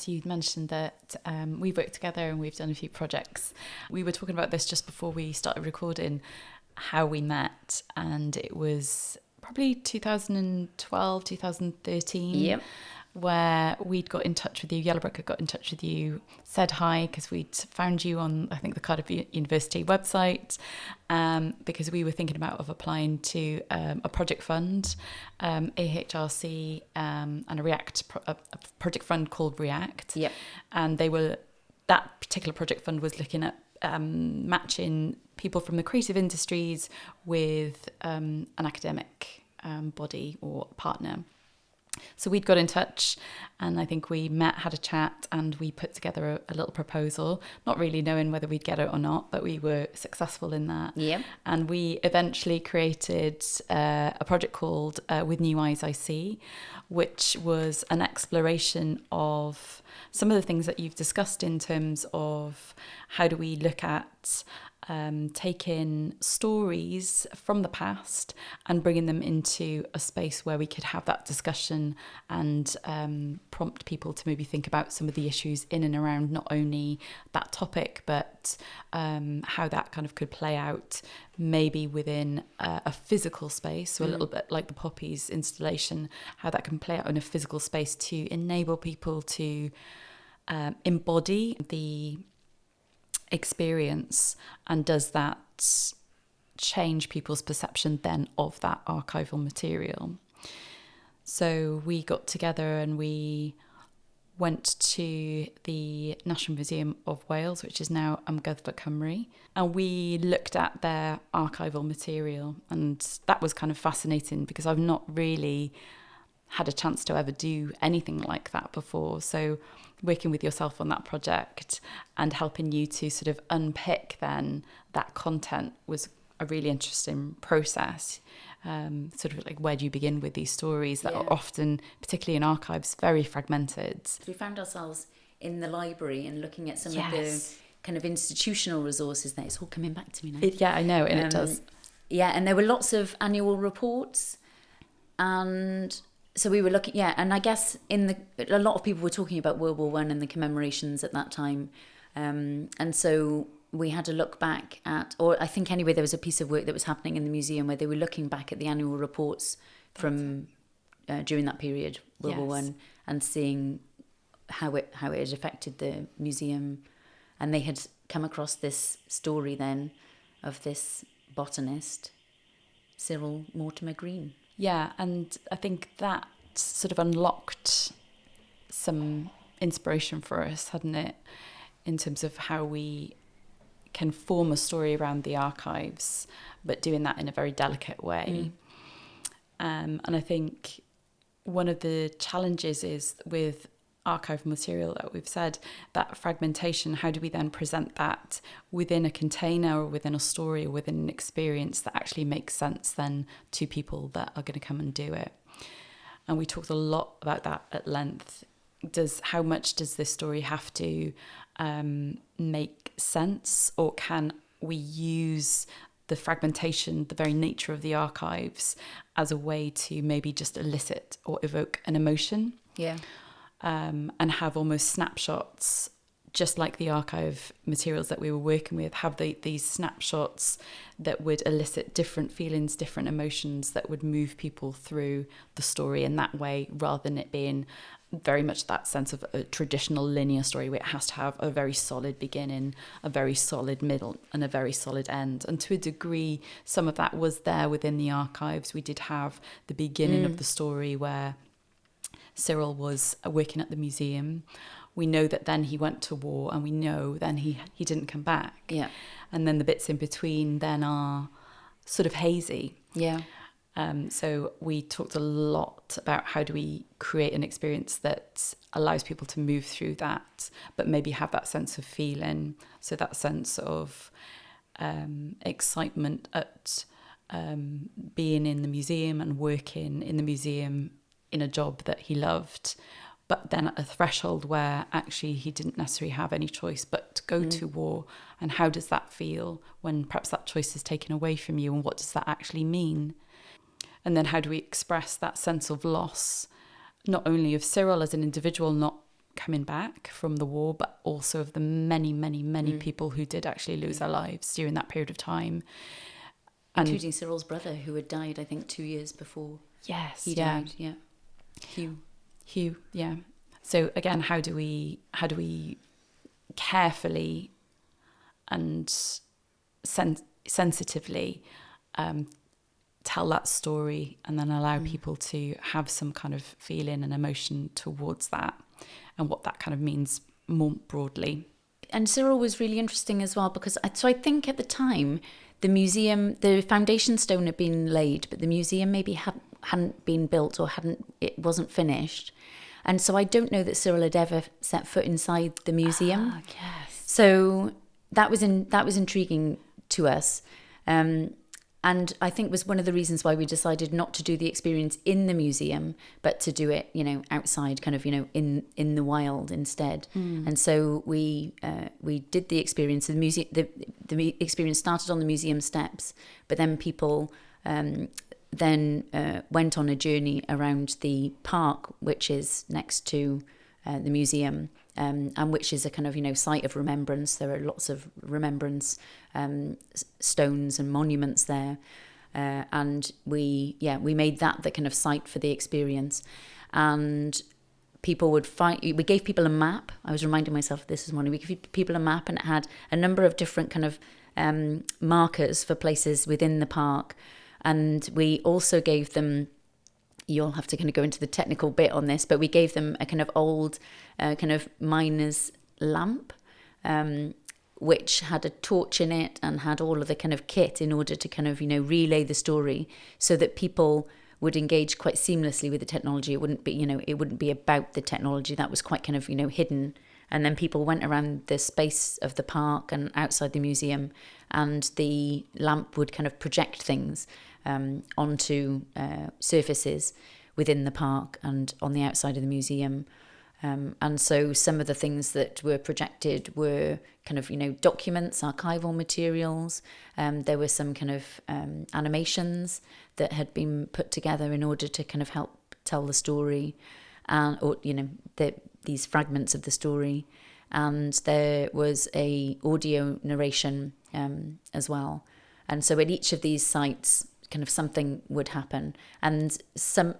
You mentioned that we've worked together and we've done a few projects. We were talking about this just before we started recording, how we met, and it was probably 2012, 2013. Yep. Where we'd got in touch with you, Yellowbrook had got in touch with you, said hi, because we'd found you on, I think, the Cardiff University website, because we were thinking about applying to a project fund, AHRC, and a project fund called React. Yep. And that particular project fund was looking at matching people from the creative industries with an academic body or partner. So we'd got in touch, and I think we met, had a chat, and we put together a little proposal, not really knowing whether we'd get it or not, but we were successful in that. Yeah. And we eventually created a project called With New Eyes I See, which was an exploration of some of the things that you've discussed in terms of how do we look at taking stories from the past and bringing them into a space where we could have that discussion and prompt people to maybe think about some of the issues in and around not only that topic, but how that kind of could play out maybe within a physical space. So a little bit like the Poppies installation, how that can play out in a physical space to enable people to embody the experience, and does that change people's perception then of that archival material. So we got together and we went to the National Museum of Wales, which is now Amgueddfa Cymru, and we looked at their archival material, and that was kind of fascinating because I've not really had a chance to ever do anything like that before. So working with yourself on that project and helping you to sort of unpick then that content was a really interesting process. Sort of like, where do you begin with these stories that are often, particularly in archives, very fragmented? We found ourselves in the library and looking at some of the kind of institutional resources there. It's all coming back to me now. I know, and it does. Yeah, and there were lots of annual reports, and so we were looking, and I guess a lot of people were talking about World War I and the commemorations at that time. And so we had to look back at, or I think anyway, there was a piece of work that was happening in the museum where they were looking back at the annual reports from during that period, World War I, and seeing how it had affected the museum. And they had come across this story then of this botanist, Cyril Mortimer Green. Yeah, and I think that sort of unlocked some inspiration for us, hadn't it, in terms of how we can form a story around the archives, but doing that in a very delicate way. And I think one of the challenges is with archival material that we've said, that fragmentation, how do we then present that within a container or within a story or within an experience that actually makes sense then to people that are going to come and do it? And we talked a lot about that at length. How much does this story have to make sense, or can we use the fragmentation, the very nature of the archives, as a way to maybe just elicit or evoke an emotion? Yeah. And have almost snapshots, just like the archive materials that we were working with, have these snapshots that would elicit different feelings, different emotions that would move people through the story in that way, rather than it being very much that sense of a traditional linear story where it has to have a very solid beginning, a very solid middle, and a very solid end. And to a degree, some of that was there within the archives. We did have the beginning of the story where Cyril was working at the museum. We know that then he went to war, and we know then he didn't come back. Yeah. And then the bits in between then are sort of hazy. Yeah. So we talked a lot about how do we create an experience that allows people to move through that, but maybe have that sense of feeling. So that sense of excitement at being in the museum and working in the museum in a job that he loved, but then at a threshold where actually he didn't necessarily have any choice but to go to war. And how does that feel when perhaps that choice is taken away from you, and what does that actually mean? And then how do we express that sense of loss, not only of Cyril as an individual not coming back from the war, but also of the many, many, many people who did actually lose their lives during that period of time. Including Cyril's brother, who had died, I think, 2 years before he died. Yeah. Hugh, yeah. So again, how do we carefully and sensitively tell that story, and then allow people to have some kind of feeling and emotion towards that, and what that kind of means more broadly. And Cyril was really interesting as well, because I think at the time the museum, the foundation stone had been laid, but the museum maybe hadn't been built, or it wasn't finished. And so I don't know that Cyril had ever set foot inside the museum. Yes. So that was intriguing to us. And I think was one of the reasons why we decided not to do the experience in the museum, but to do it, outside, kind of, in the wild instead. And so we did the experience. The experience started on the museum steps, but then people then went on a journey around the park, which is next to the museum. And which is a kind of, site of remembrance. There are lots of remembrance stones and monuments there. And we made that the kind of site for the experience. And people would we gave people a map. I was reminding myself of this morning. We gave people a map, and it had a number of different kind of markers for places within the park. And we also gave them, you'll have to kind of go into the technical bit on this, but we gave them a kind of old kind of miner's lamp, which had a torch in it and had all of the kind of kit in order to kind of, relay the story, so that people would engage quite seamlessly with the technology. It wouldn't be about the technology. That was quite kind of, hidden. And then people went around the space of the park and outside the museum, and the lamp would kind of project things onto surfaces within the park and on the outside of the museum. And so some of the things that were projected were kind of, documents, archival materials. There were some kind of animations that had been put together in order to kind of help tell the story, or these fragments of the story. And there was a audio narration as well. And so at each of these sites, kind of something would happen, and some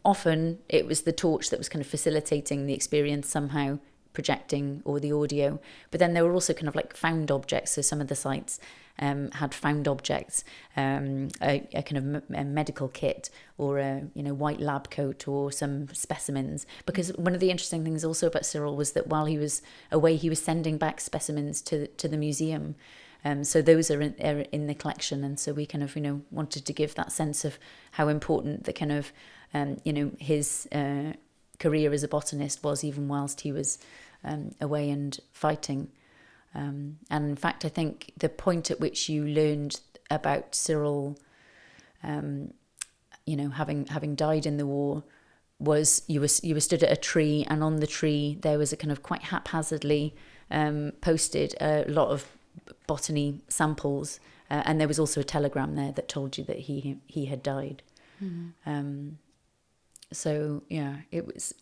often it was the torch that was kind of facilitating the experience, somehow projecting, or the audio. But then there were also kind of like found objects. So some of the sites had found objects, a kind of a medical kit, or a white lab coat, or some specimens. Because one of the interesting things also about Cyril was that while he was away, he was sending back specimens to the museum. So those are in the collection, and so we kind of wanted to give that sense of how important the kind of his career as a botanist was, even whilst he was away and fighting. And in fact, I think the point at which you learned about Cyril, having died in the war, was you were stood at a tree, and on the tree there was a kind of quite haphazardly posted a lot of botany samples, and there was also a telegram there that told you that he had died. So yeah, it was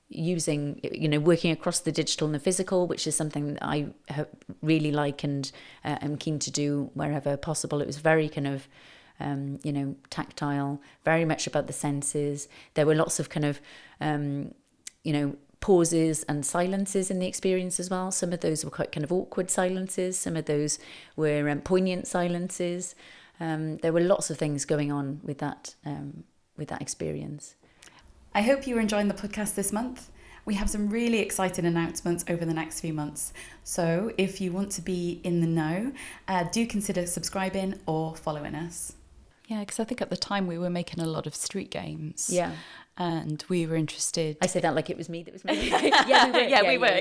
using, working across the digital and the physical, which is something that I really like and am keen to do wherever possible. It was very kind of tactile, very much about the senses. There were lots of kind of pauses and silences in the experience as well. Some of those were quite kind of awkward silences. Some of those were poignant silences. There were lots of things going on with that experience. I hope you are enjoying the podcast this month. We have some really exciting announcements over the next few months. So if you want to be in the know, do consider subscribing or following us. Yeah, because I think at the time we were making a lot of street games. Yeah. And we were interested. I say that like it was me that was making it. We were.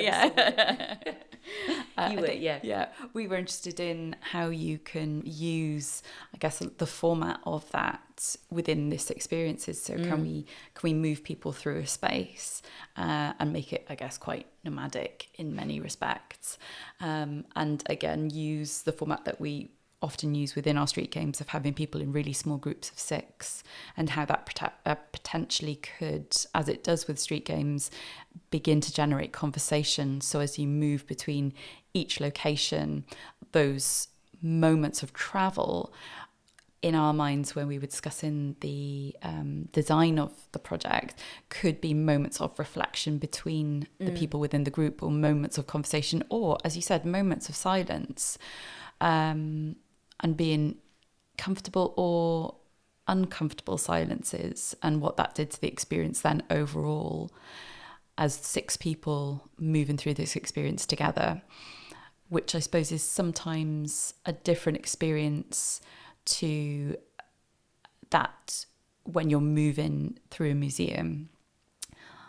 You were, yeah. Yeah, we were interested in how you can use, I guess, the format of that within this experiences. So can we move people through a space and make it, I guess, quite nomadic in many respects, and again use the format that we often use within our street games of having people in really small groups of 6, and how that potentially could, as it does with street games, begin to generate conversation. So as you move between each location, those moments of travel in our minds when we were discussing the design of the project could be moments of reflection between the people within the group, or moments of conversation, or, as you said, moments of silence, and being comfortable or uncomfortable silences, and what that did to the experience then overall as 6 people moving through this experience together, which I suppose is sometimes a different experience to that when you're moving through a museum.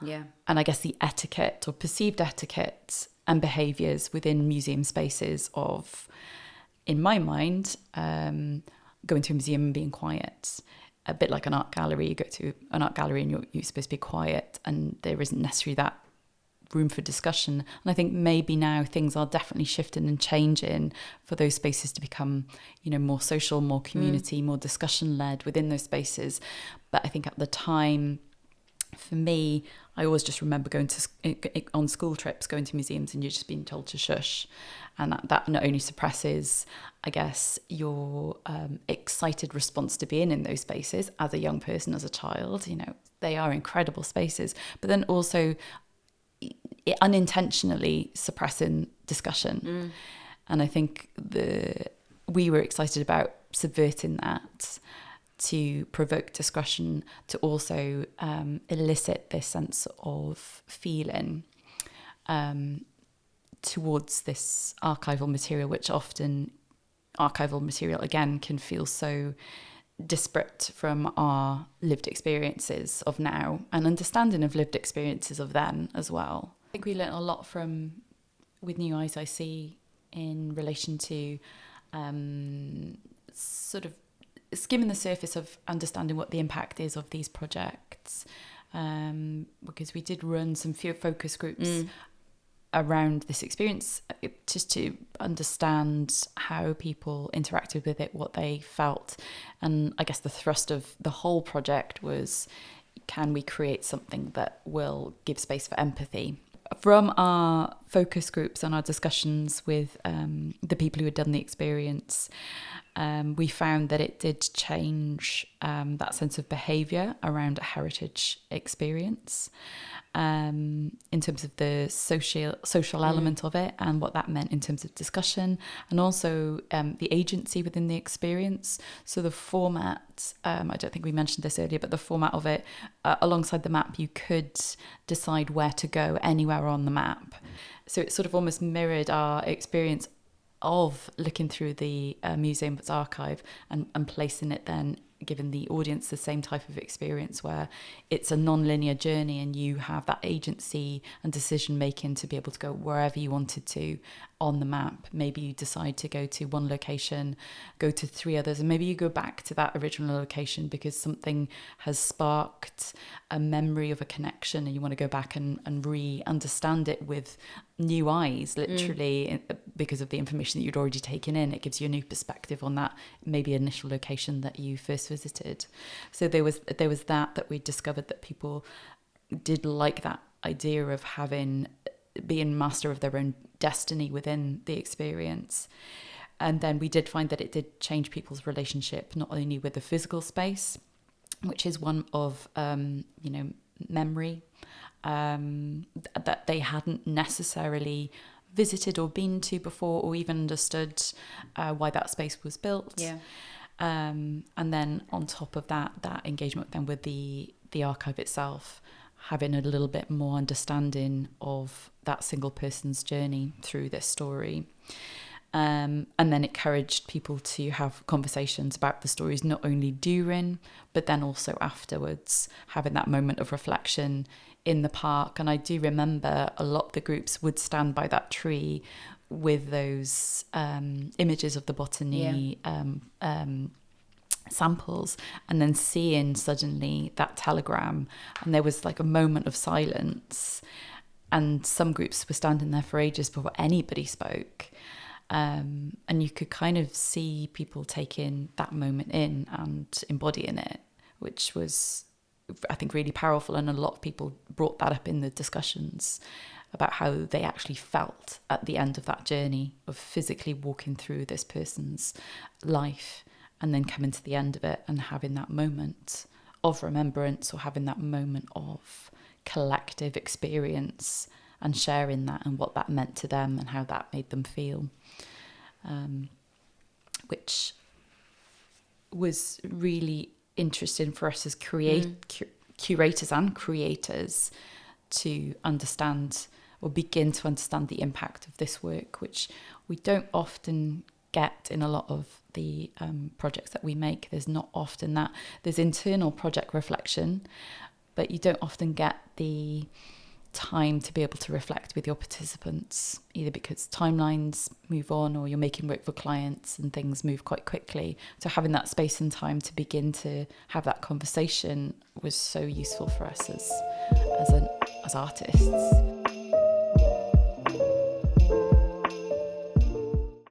Yeah. And I guess the etiquette or perceived etiquette and behaviours within museum spaces of, in my mind, going to a museum and being quiet. A bit like an art gallery. You go to an art gallery and you're supposed to be quiet, and there isn't necessarily that room for discussion. And I think maybe now things are definitely shifting and changing for those spaces to become, more social, more community, more discussion led within those spaces. But I think at the time, for me, I always just remember going on school trips, going to museums, and you're just being told to shush. And that not only suppresses, I guess, your excited response to being in those spaces as a young person, as a child, they are incredible spaces, but then also unintentionally suppressing discussion. And I think we were excited about subverting that to provoke discussion, to also elicit this sense of feeling towards this archival material, which often archival material, again, can feel so disparate from our lived experiences of now and understanding of lived experiences of then as well. I think we learnt a lot with New Eyes I See in relation to sort of skimming the surface of understanding what the impact is of these projects, because we did run some few focus groups around this experience, just to understand how people interacted with it, what they felt. And I guess the thrust of the whole project was, can we create something that will give space for empathy? From our focus groups and our discussions with the people who had done the experience, we found that it did change that sense of behaviour around a heritage experience, in terms of the social element of it and what that meant in terms of discussion, and also the agency within the experience. So the format, I don't think we mentioned this earlier, but the format of it, alongside the map, you could decide where to go anywhere on the map. So it sort of almost mirrored our experience of looking through the museum's archive and placing it then, giving the audience the same type of experience where it's a non-linear journey and you have that agency and decision making to be able to go wherever you wanted to on the map. Maybe you decide to go to one location, go to 3 others, and maybe you go back to that original location because something has sparked a memory of a connection and you want to go back and re-understand it with new eyes, literally, because of the information that you'd already taken in. It gives you a new perspective on that maybe initial location that you first visited. So there was that we discovered that people did like that idea of being master of their own destiny within the experience. And then we did find that it did change people's relationship, not only with the physical space, which is one of memory, that they hadn't necessarily visited or been to before, or even understood why that space was built. Yeah. And then on top of that engagement then with the archive itself, having a little bit more understanding of that single person's journey through this story. And then encouraged people to have conversations about the stories, not only during, but then also afterwards, having that moment of reflection in the park. And I do remember a lot of the groups would stand by that tree with those images of the botany samples, and then seeing suddenly that telegram, and there was like a moment of silence, and some groups were standing there for ages before anybody spoke. And you could kind of see people taking that moment in and embodying it, which was, I think, really powerful. And a lot of people brought that up in the discussions about how they actually felt at the end of that journey of physically walking through this person's life and then coming to the end of it and having that moment of remembrance, or having that moment of collective experience and sharing that and what that meant to them and how that made them feel, which was really interesting for us as curators and creators to understand, or begin to understand, the impact of this work, which we don't often get in a lot of the projects that we make. There's not often that. There's internal project reflection, but you don't often get the time to be able to reflect with your participants, either because timelines move on or you're making work for clients and things move quite quickly. So having that space and time to begin to have that conversation was so useful for us as artists.